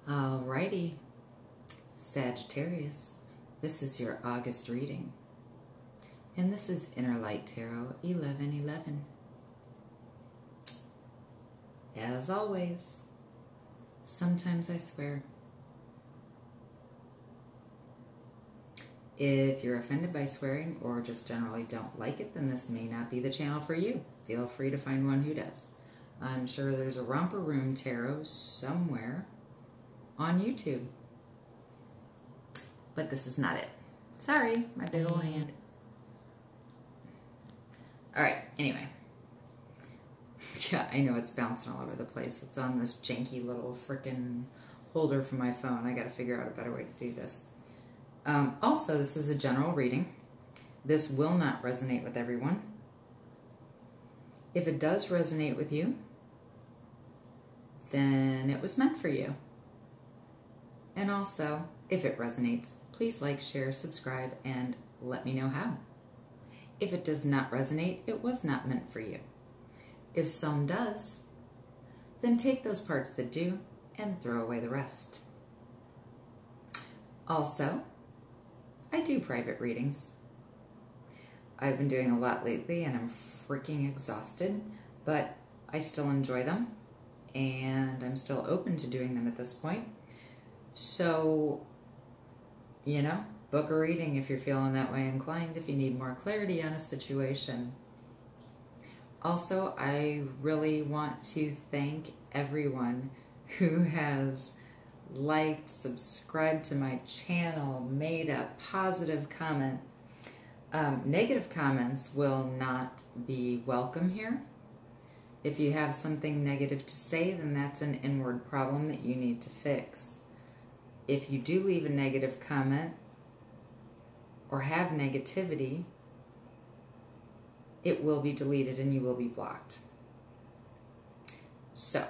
Alrighty, Sagittarius, this is your August reading. And this is Inner Light Tarot 1111. As always, sometimes I swear. If you're offended by swearing or just generally don't like it, then this may not be the channel for you. Feel free to find one who does. I'm sure there's a Romper Room Tarot somewhere on YouTube. But this is not it. Sorry, my big old hand. Alright, anyway. Yeah, I know it's bouncing all over the place. It's on this janky little frickin' holder for my phone. I gotta figure out a better way to do this. Also, this is a general reading. This will not resonate with everyone. If it does resonate with you, then it was meant for you. And also, if it resonates, please like, share, subscribe, and let me know how. If it does not resonate, it was not meant for you. If some does, then take those parts that do and throw away the rest. Also, I do private readings. I've been doing a lot lately and I'm freaking exhausted, but I still enjoy them and I'm still open to doing them at this point. So, you know, book a reading if you're feeling that way inclined, if you need more clarity on a situation. Also, I really want to thank everyone who has liked, subscribed to my channel, made a positive comment. Negative comments will not be welcome here. If you have something negative to say, then that's an inward problem that you need to fix. If you do leave a negative comment or have negativity, it will be deleted and you will be blocked. So,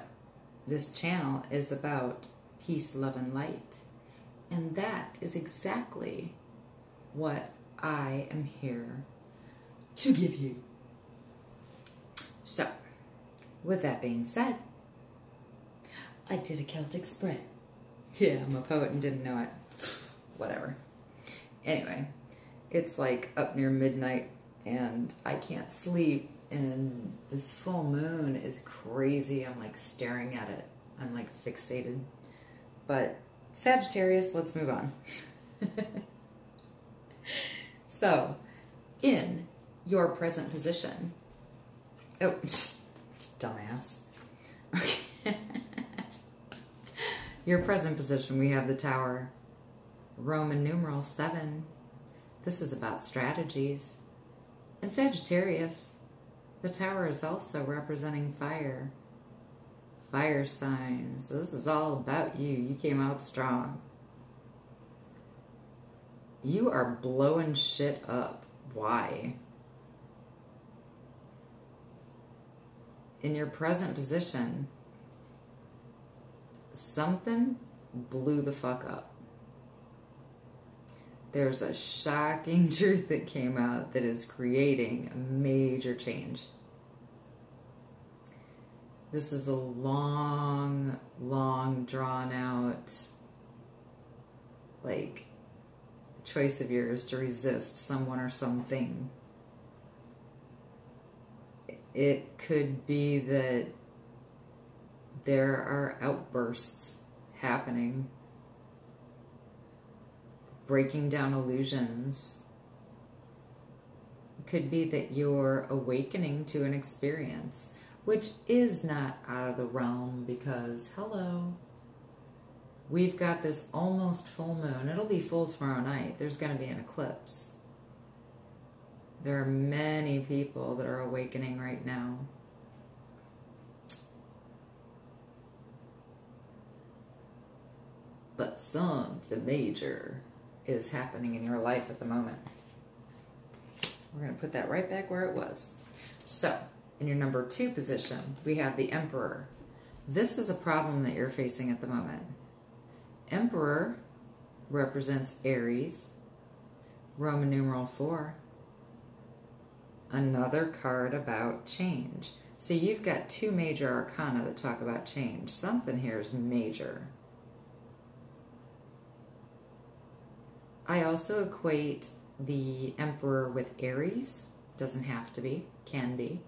this channel is about peace, love, and light. And that is exactly what I am here to give you. So, with that being said, I did a Celtic spread. Yeah, I'm a poet and didn't know it. Whatever. Anyway, it's like up near midnight and I can't sleep and this full moon is crazy. I'm like staring at it. I'm like fixated. But Sagittarius, let's move on. So, in your present position, oh, dumbass. Okay. Your present position, we have the Tower, Roman numeral 7. This is about strategies. And Sagittarius, the Tower is also representing fire. Fire signs. So this is all about you. You came out strong. You are blowing shit up. Why? In your present position, something blew the fuck up. There's a shocking truth that came out that is creating a major change. This is a long, long drawn out, like, choice of yours to resist someone or something. It could be that there are outbursts happening, breaking down illusions. It could be that you're awakening to an experience, which is not out of the realm because, hello, we've got this almost full moon. It'll be full tomorrow night. There's going to be an eclipse. There are many people that are awakening right now. But something major is happening in your life at the moment. We're going to put that right back where it was. So, in your number 2 position, we have the Emperor. This is a problem that you're facing at the moment. Emperor represents Aries, Roman numeral 4. Another card about change. So you've got 2 major arcana that talk about change. Something here is major. I also equate the Emperor with Aries. Doesn't have to be, can be.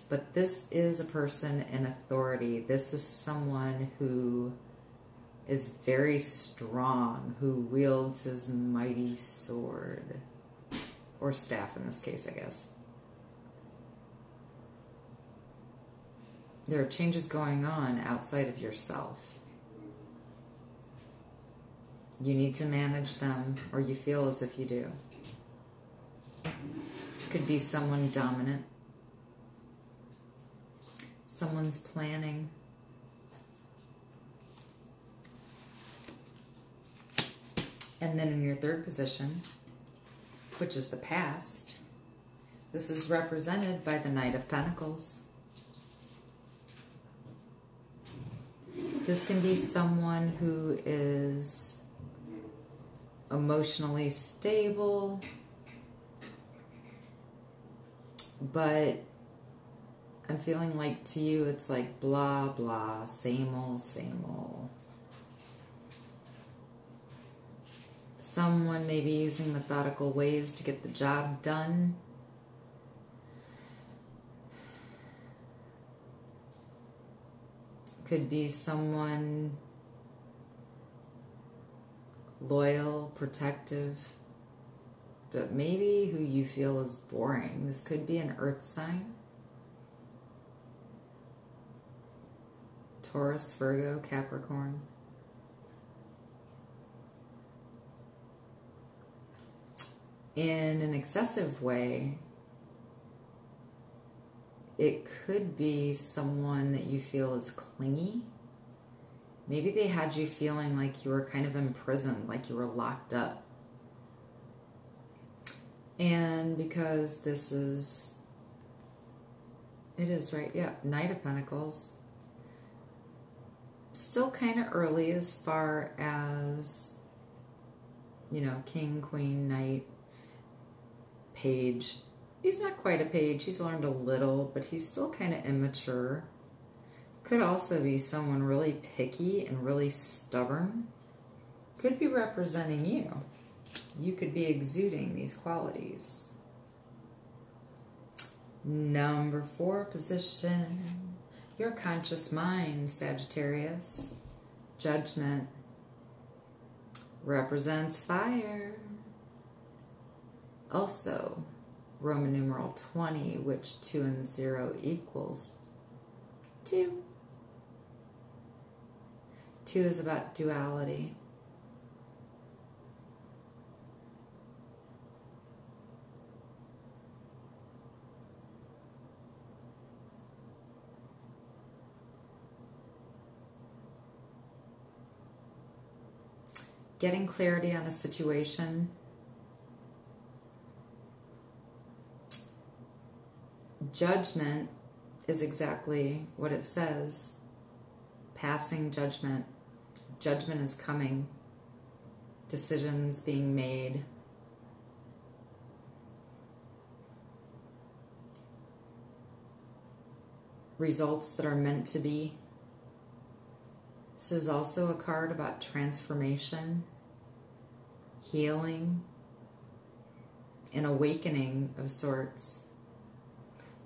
But this is a person in authority. This is someone who is very strong, who wields his mighty sword. Or staff in this case, I guess. There are changes going on outside of yourself. You need to manage them, or you feel as if you do. It could be someone dominant. Someone's planning. And then in your third position, which is the past, this is represented by the Knight of Pentacles. This can be someone who is emotionally stable, but I'm feeling like to you it's like blah, blah, same old, same old. Someone may be using methodical ways to get the job done. Could be someone loyal, protective, but maybe who you feel is boring. This could be an earth sign. Taurus, Virgo, Capricorn. In an excessive way, it could be someone that you feel is clingy. Maybe they had you feeling like you were kind of imprisoned, like you were locked up. And because this is, it is, right? Yeah, Knight of Pentacles. Still kind of early as far as, you know, King, Queen, Knight, Page. He's not quite a page. He's learned a little, but he's still kind of immature. Could also be someone really picky and really stubborn. Could be representing you. You could be exuding these qualities. Number 4 position. Your conscious mind, Sagittarius. Judgment. Represents fire. Also, Roman numeral 20, which 2 and 0 equals 2. 2 is about duality. Getting clarity on a situation. Judgment is exactly what it says. Passing judgment. Judgment is coming. Decisions being made. Results that are meant to be. This is also a card about transformation, healing, and awakening of sorts,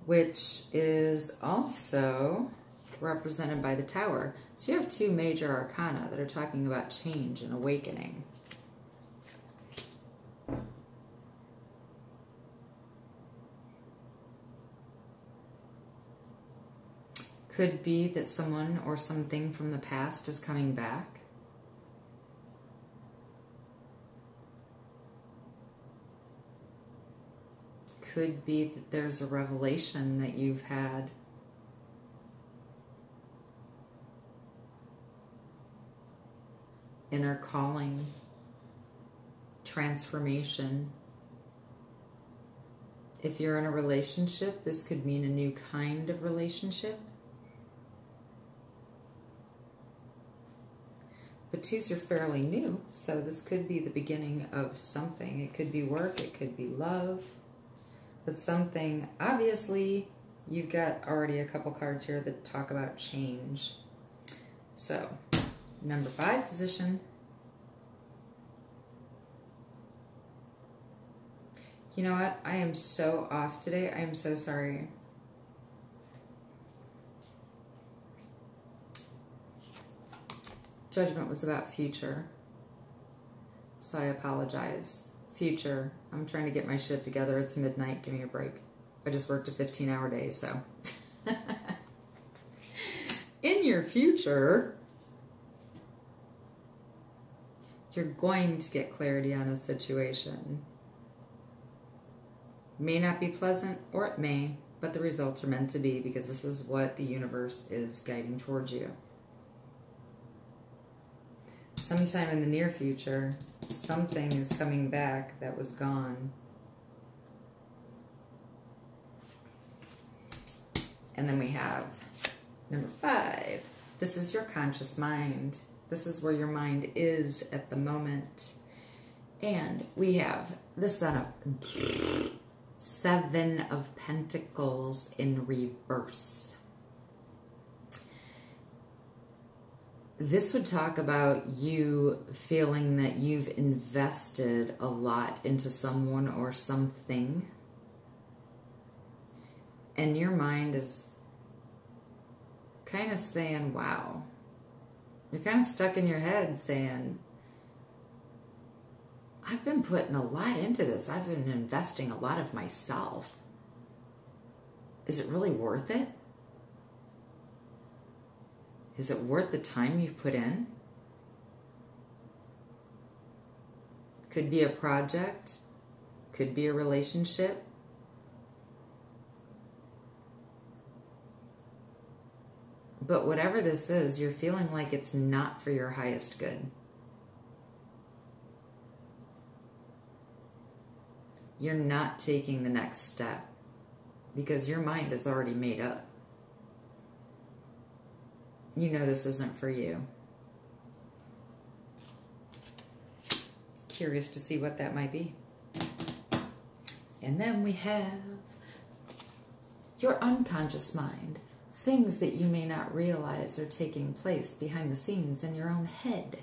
which is also represented by the Tower. So you have 2 major arcana that are talking about change and awakening. Could be that someone or something from the past is coming back. Could be that there's a revelation that you've had. Inner calling, transformation. If you're in a relationship, this could mean a new kind of relationship. But 2s are fairly new, so this could be the beginning of something. It could be work, it could be love, but something, obviously, you've got already a couple cards here that talk about change. So, number 5 position, You know what? I am so off today. I am so sorry. Judgment was about future. So I apologize. Future. I'm trying to get my shit together. It's midnight. Give me a break. I just worked a 15-hour day, so. In your future, you're going to get clarity on a situation. May not be pleasant, or it may, but the results are meant to be because this is what the universe is guiding towards you. Sometime in the near future, something is coming back that was gone. And then we have number 5. This is your conscious mind. This is where your mind is at the moment. And we have the Seven of Pentacles in reverse. This would talk about you feeling that you've invested a lot into someone or something. And your mind is kind of saying, wow. You're kind of stuck in your head saying, I've been putting a lot into this. I've been investing a lot of myself. Is it really worth it? Is it worth the time you've put in? Could be a project. Could be a relationship. But whatever this is, you're feeling like it's not for your highest good. You're not taking the next step because your mind is already made up. You know this isn't for you. Curious to see what that might be. And then we have your unconscious mind. Things that you may not realize are taking place behind the scenes in your own head.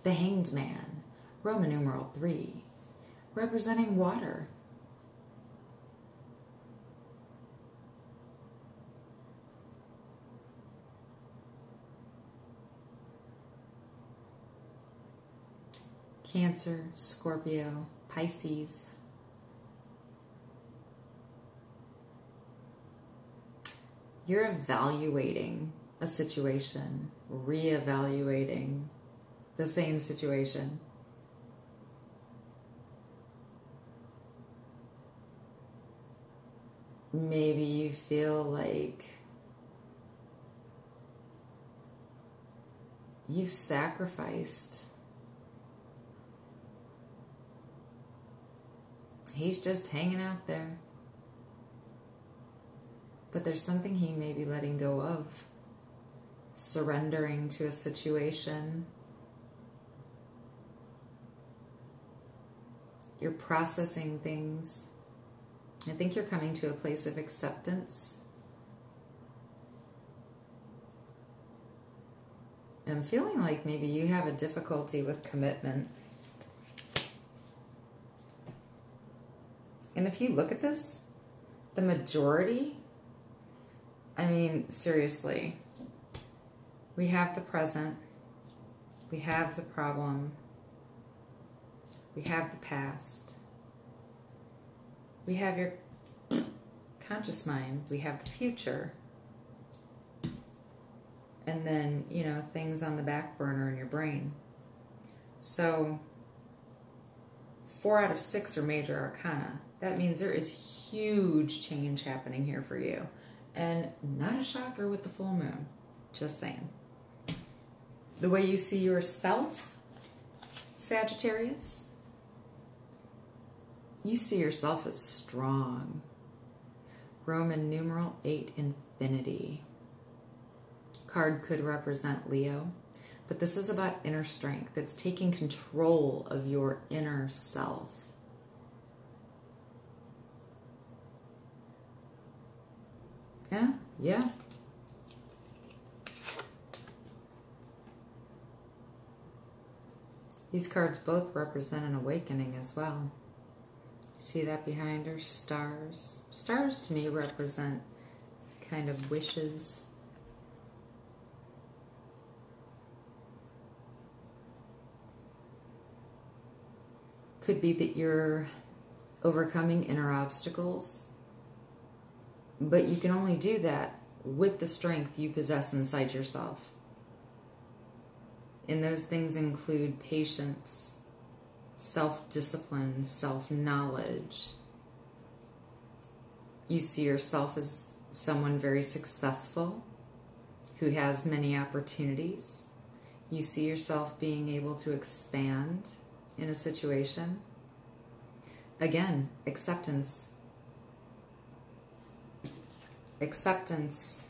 The Hanged Man, Roman numeral 3, representing water. Cancer, Scorpio, Pisces. You're evaluating a situation, reevaluating the same situation. Maybe you feel like you've sacrificed. He's just hanging out there. But there's something he may be letting go of. Surrendering to a situation. You're processing things. I think you're coming to a place of acceptance. I'm feeling like maybe you have a difficulty with commitment. And if you look at this, the majority, I mean, seriously, we have the present, we have the problem, we have the past, we have your conscious mind, we have the future, and then, you know, things on the back burner in your brain. So 4 out of 6 are major arcana. That means there is huge change happening here for you. And not a shocker with the full moon. Just saying. The way you see yourself, Sagittarius, you see yourself as strong. Roman numeral 8, infinity. Card could represent Leo. But this is about inner strength. It's taking control of your inner self. Yeah. These cards both represent an awakening as well. See that behind her? Stars. Stars to me represent kind of wishes. Could be that you're overcoming inner obstacles, but you can only do that with the strength you possess inside yourself. And those things include patience, self-discipline, self-knowledge. You see yourself as someone very successful who has many opportunities. You see yourself being able to expand in a situation. Again, acceptance. Acceptance.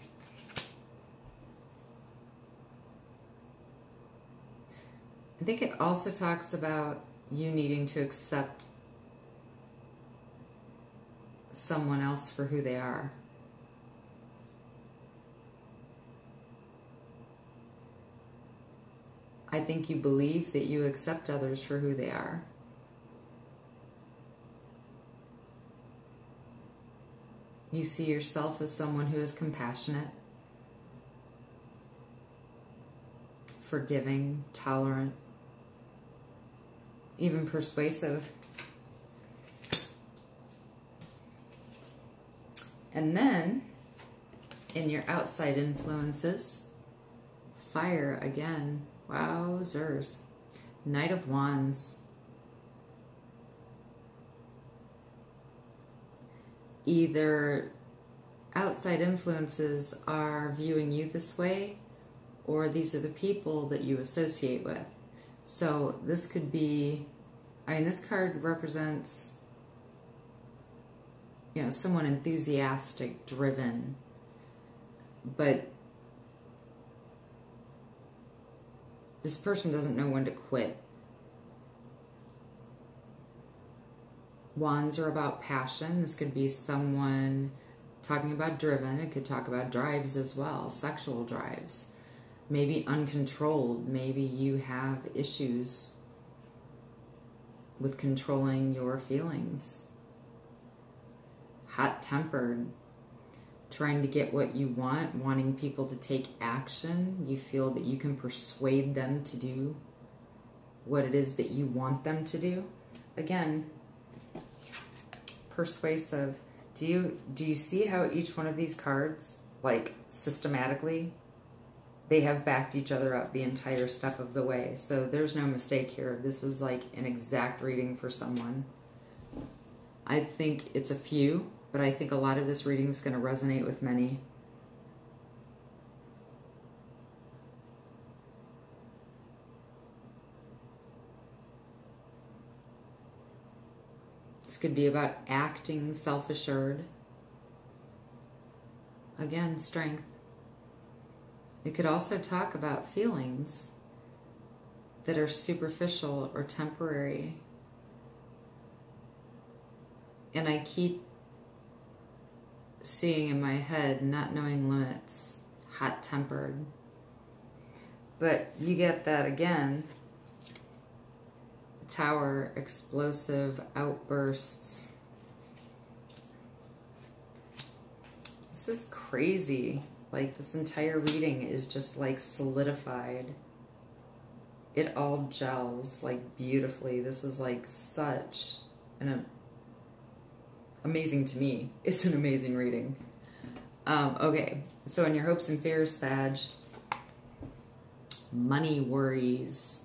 I think it also talks about you needing to accept someone else for who they are. I think you believe that you accept others for who they are. You see yourself as someone who is compassionate, forgiving, tolerant, even persuasive. And then, in your outside influences, fire again. Wowzers. Knight of Wands. Either outside influences are viewing you this way, or these are the people that you associate with. So this could be, I mean, this card represents, you know, someone enthusiastic, driven, but this person doesn't know when to quit. Wands are about passion. This could be someone talking about driven. It could talk about drives as well, sexual drives. Maybe uncontrolled. Maybe you have issues with controlling your feelings. Hot-tempered. Trying to get what you want, wanting people to take action. You feel that you can persuade them to do what it is that you want them to do. Again, persuasive. Do you see how each one of these cards, like systematically, they have backed each other up the entire step of the way? So there's no mistake here. This is like an exact reading for someone. I think it's a few, but I think a lot of this reading is going to resonate with many. This could be about acting self-assured. Again, strength. It could also talk about feelings that are superficial or temporary. And I keep seeing in my head, not knowing limits, hot-tempered. But you get that again. Tower, explosive outbursts. This is crazy. Like, this entire reading is just like solidified. It all gels like beautifully. This is like such an amazing to me. It's an amazing reading. Okay, so in your hopes and fears, Sag, money worries.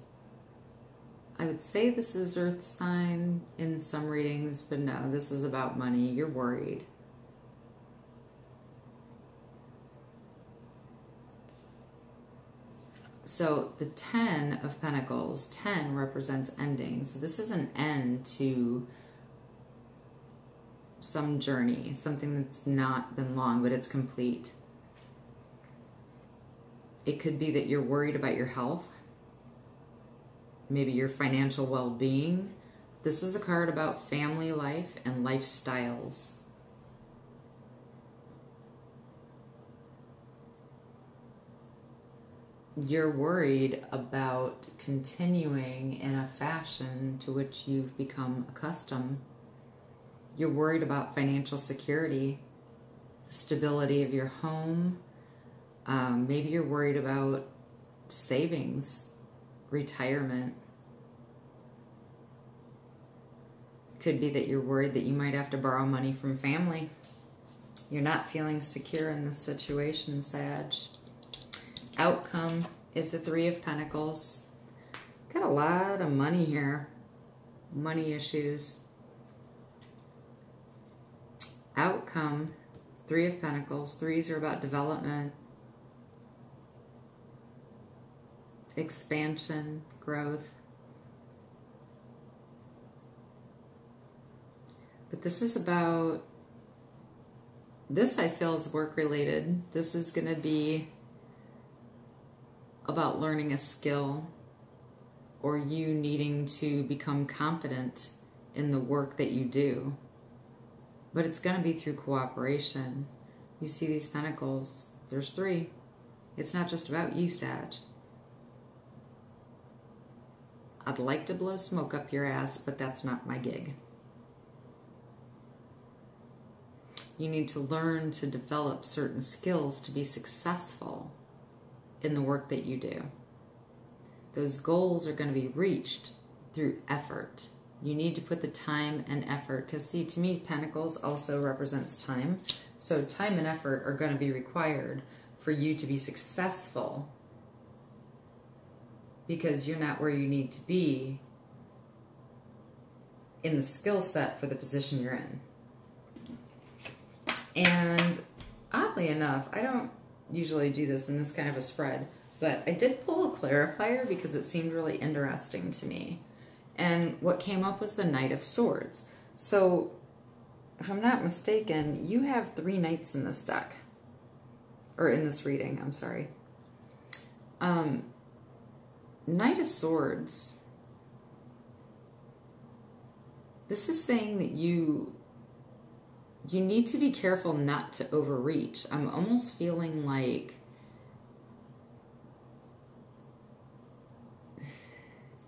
I would say this is Earth sign in some readings, but no, this is about money. You're worried. So the 10 of Pentacles, 10 represents ending. So this is an end to some journey, something that's not been long, but it's complete. It could be that you're worried about your health, maybe your financial well-being. This is a card about family life and lifestyles. You're worried about continuing in a fashion to which you've become accustomed. You're worried about financial security, stability of your home. Maybe you're worried about savings, retirement. Could be that you're worried that you might have to borrow money from family. You're not feeling secure in this situation, Sag. Outcome is the Three of Pentacles. Got a lot of money here. Money issues. Outcome, Three of Pentacles. Threes are about development, expansion, growth. But this is about, this I feel is work related. This is going to be about learning a skill or you needing to become competent in the work that you do. But it's going to be through cooperation. You see these pentacles, there's three. It's not just about you, Sag. I'd like to blow smoke up your ass, but that's not my gig. You need to learn to develop certain skills to be successful in the work that you do. Those goals are going to be reached through effort. You need to put the time and effort, because see, to me, Pentacles also represents time. So time and effort are going to be required for you to be successful, because you're not where you need to be in the skill set for the position you're in. And oddly enough, I don't usually do this in this kind of a spread, but I did pull a clarifier because it seemed really interesting to me. And what came up was the Knight of Swords. So, if I'm not mistaken, you have 3 knights in this deck. Or in this reading, I'm sorry. Knight of Swords. This is saying that you need to be careful not to overreach. I'm almost feeling like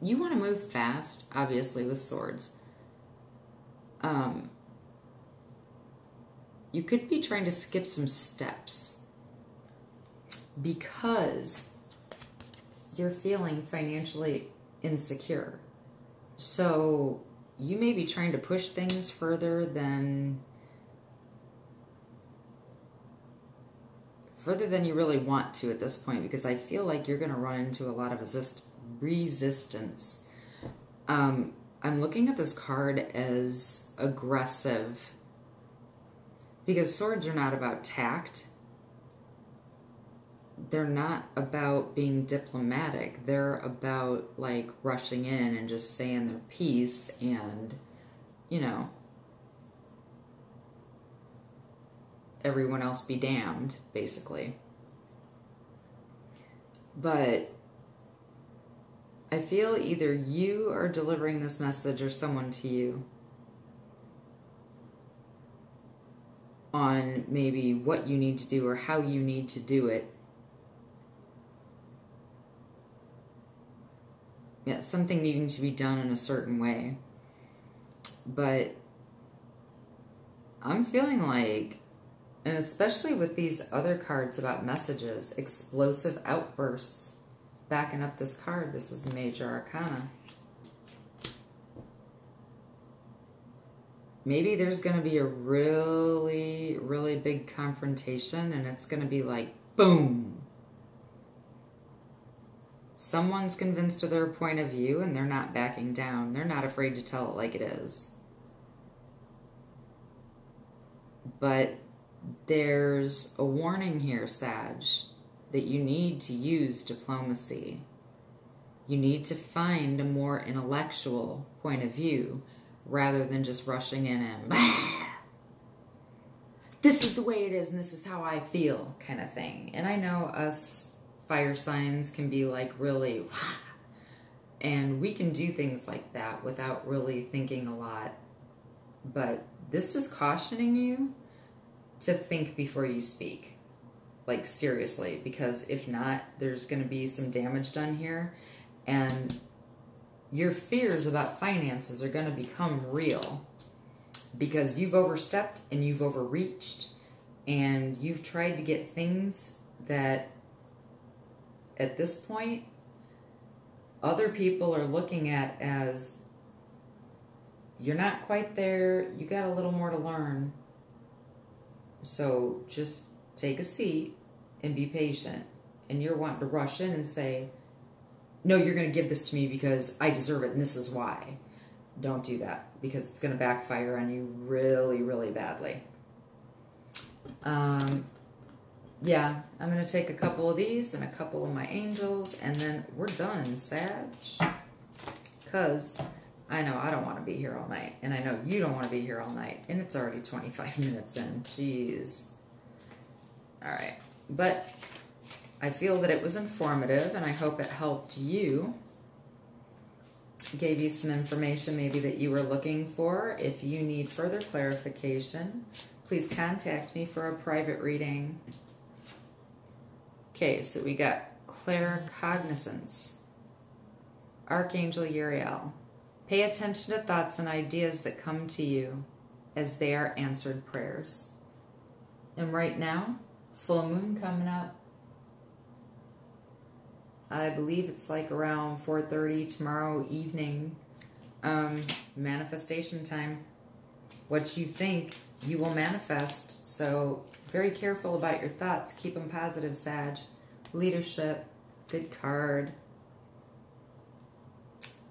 you want to move fast, obviously, with swords. You could be trying to skip some steps because you're feeling financially insecure. So you may be trying to push things further than you really want to at this point, because I feel like you're going to run into a lot of resistance. I'm looking at this card as aggressive, because swords are not about tact. They're not about being diplomatic. They're about like rushing in and just saying their piece and, you know, everyone else be damned, basically. But I feel either you are delivering this message or someone to you on maybe what you need to do or how you need to do it. Yeah, something needing to be done in a certain way. But I'm feeling like, and especially with these other cards about messages, explosive outbursts backing up this card. This is a major arcana. Maybe there's going to be a really, really big confrontation, and it's going to be like, boom. Someone's convinced of their point of view, and they're not backing down. They're not afraid to tell it like it is. But there's a warning here, Sag, that you need to use diplomacy. You need to find a more intellectual point of view rather than just rushing in and this is the way it is and this is how I feel kind of thing. And I know us fire signs can be like really and we can do things like that without really thinking a lot. But this is cautioning you to think before you speak. Like seriously, because if not, there's going to be some damage done here, and your fears about finances are going to become real. because you've overstepped and you've overreached and you've tried to get things that at this point other people are looking at as you're not quite there, you got a little more to learn. So just take a seat and be patient. And you're wanting to rush in and say, no, you're going to give this to me because I deserve it and this is why. Don't do that, because it's going to backfire on you really, really badly. Yeah, I'm going to take a couple of these and a couple of my angels, and then we're done, Sag. Because I know I don't want to be here all night, and I know you don't want to be here all night, and it's already 25 minutes in. Jeez. All right. But I feel that it was informative, and I hope it helped you. Gave you some information maybe that you were looking for. If you need further clarification, please contact me for a private reading. Okay, so we got claircognizance. Archangel Uriel. Pay attention to thoughts and ideas that come to you as they are answered prayers. And right now, full moon coming up. I believe it's like around 4:30 tomorrow evening. Manifestation time. What you think, you will manifest. So very careful about your thoughts. Keep them positive, Sag. Leadership. Good card.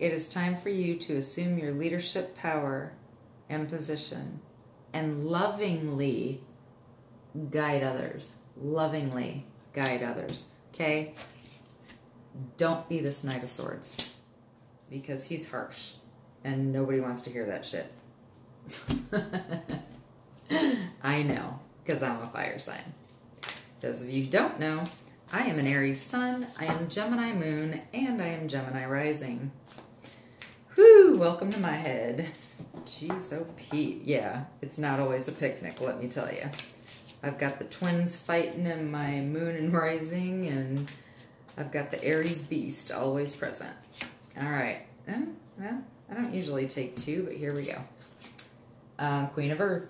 It is time for you to assume your leadership power and position and lovingly guide others. Lovingly guide others. Okay? Don't be this Knight of Swords, because he's harsh and nobody wants to hear that shit. I know, because I'm a fire sign. Those of you who don't know, I am an Aries sun, I am Gemini moon, and I am Gemini rising. Whew, welcome to my head. Jeez, oh Pete. Yeah, it's not always a picnic, let me tell you. I've got the twins fighting in my moon and rising, and I've got the Aries beast always present. All right. Well, I don't usually take two, but here we go. Queen of Earth.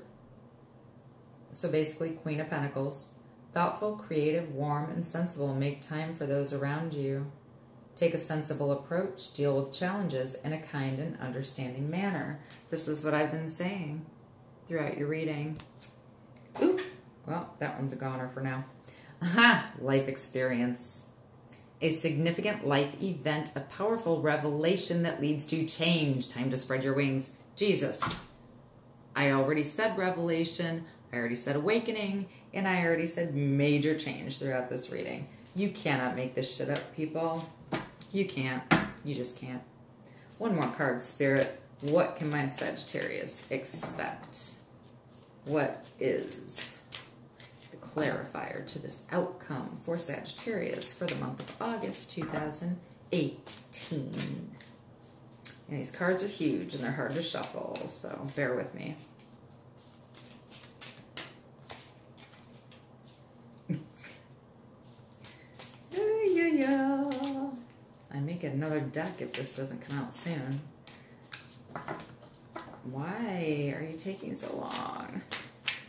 So basically, Queen of Pentacles. Thoughtful, creative, warm, and sensible. Make time for those around you. Take a sensible approach. Deal with challenges in a kind and understanding manner. This is what I've been saying throughout your reading. Ooh, well, that one's a goner for now. Aha! Life experience. A significant life event, a powerful revelation that leads to change. Time to spread your wings. Jesus. I already said revelation, I already said awakening, and I already said major change throughout this reading. You cannot make this shit up, people. You can't. You just can't. One more card, Spirit. What can my Sagittarius expect? What is clarifier to this outcome for Sagittarius for the month of August 2018. And these cards are huge and they're hard to shuffle, so bear with me. I may get another deck if this doesn't come out soon. Why are you taking so long?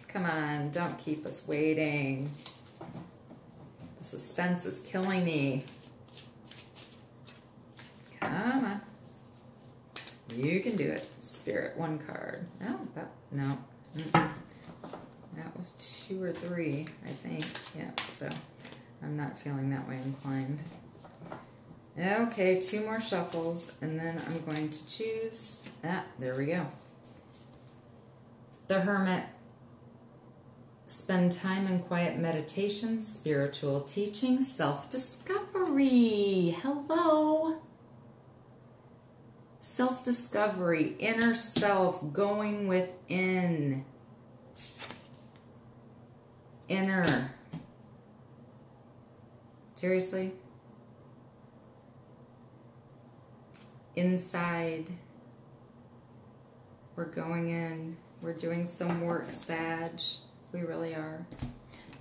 Come on, don't keep us waiting. The suspense is killing me. Come on. You can do it. Spirit, one card. No. That was 2 or 3, I think. Yeah, so I'm not feeling that way inclined. Okay, 2 more shuffles, and then I'm going to choose... there we go. The Hermit. Spend time in quiet meditation, spiritual teaching, self-discovery. Hello. Self-discovery, inner self, going within. Inner. Seriously? Inside. We're going in. We're doing some work, Sag. We really are.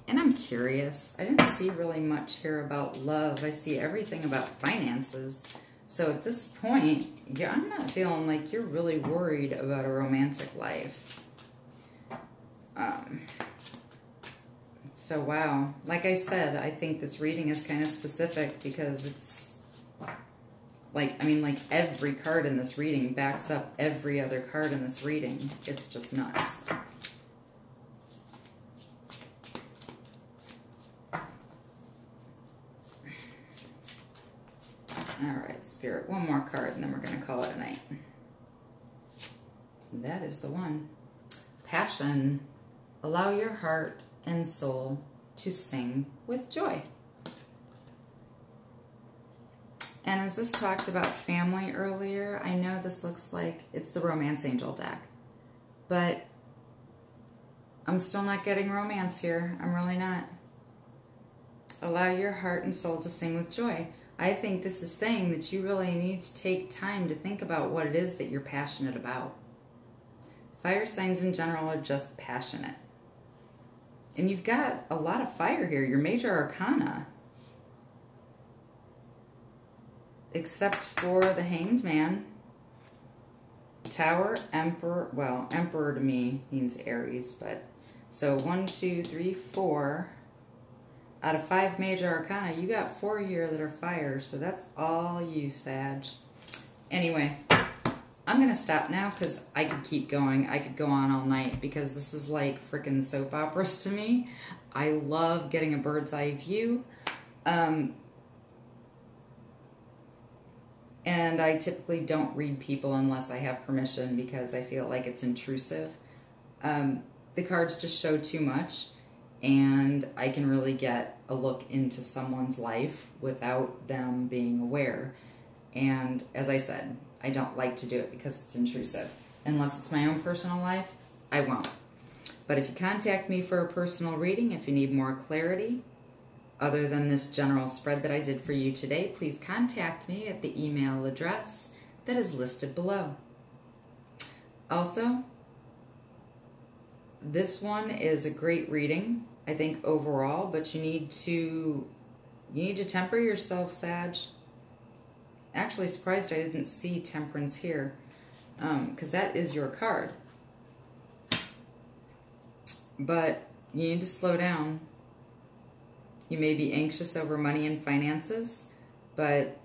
And I'm curious. I didn't see really much here about love. I see everything about finances. So at this point, I'm not feeling like you're really worried about a romantic life. So wow, like I said, I think this reading is kind of specific because it's like, I mean, like every card in this reading backs up every other card in this reading. It's just nuts. All right, Spirit, one more card and then we're going to call it a night. That is the one. Passion. Allow your heart and soul to sing with joy. And as this talked about family earlier, I know this looks like it's the Romance Angel deck, but I'm still not getting romance here. I'm really not. Allow your heart and soul to sing with joy. I think this is saying that you really need to take time to think about what it is that you're passionate about. Fire signs in general are just passionate. And you've got a lot of fire here. Your major arcana. Except for the Hanged Man. Tower, Emperor. Well, Emperor to me means Aries, but... So 1, 2, 3, 4. Out of 5 major arcana, you got 4 here that are fire. So that's all you, Sag. Anyway, I'm going to stop now because I could keep going. I could go on all night because this is like freaking soap operas to me. I love getting a bird's eye view. And I typically don't read people unless I have permission because I feel like it's intrusive. The cards just show too much and I can really get a look into someone's life without them being aware. And as I said, I don't like to do it because it's intrusive. Unless it's my own personal life, I won't. But if you contact me for a personal reading, if you need more clarity, other than this general spread that I did for you today, please contact me at the email address that is listed below. Also, this one is a great reading, I think, overall, but you need to temper yourself, Sag. Actually surprised I didn't see Temperance here, because that is your card. But you need to slow down. You may be anxious over money and finances, but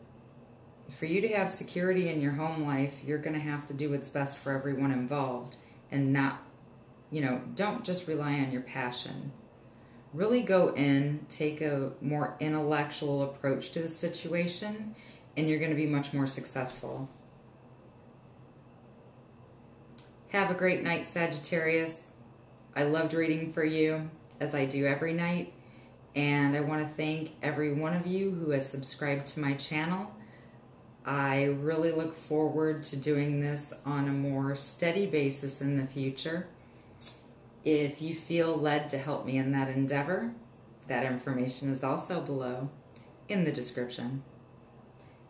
for you to have security in your home life, you're going to have to do what's best for everyone involved and not, don't just rely on your passion. Really go in, take a more intellectual approach to the situation, and you're going to be much more successful. Have a great night, Sagittarius. I loved reading for you, as I do every night. And I want to thank every one of you who has subscribed to my channel. I really look forward to doing this on a more steady basis in the future. If you feel led to help me in that endeavor, that information is also below in the description.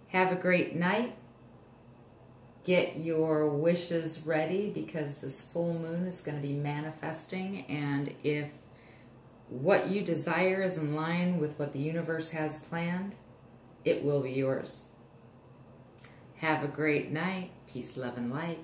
Have a great night. Get your wishes ready because this full moon is going to be manifesting, and if what you desire is in line with what the universe has planned, it will be yours. Have a great night. Peace, love, and light.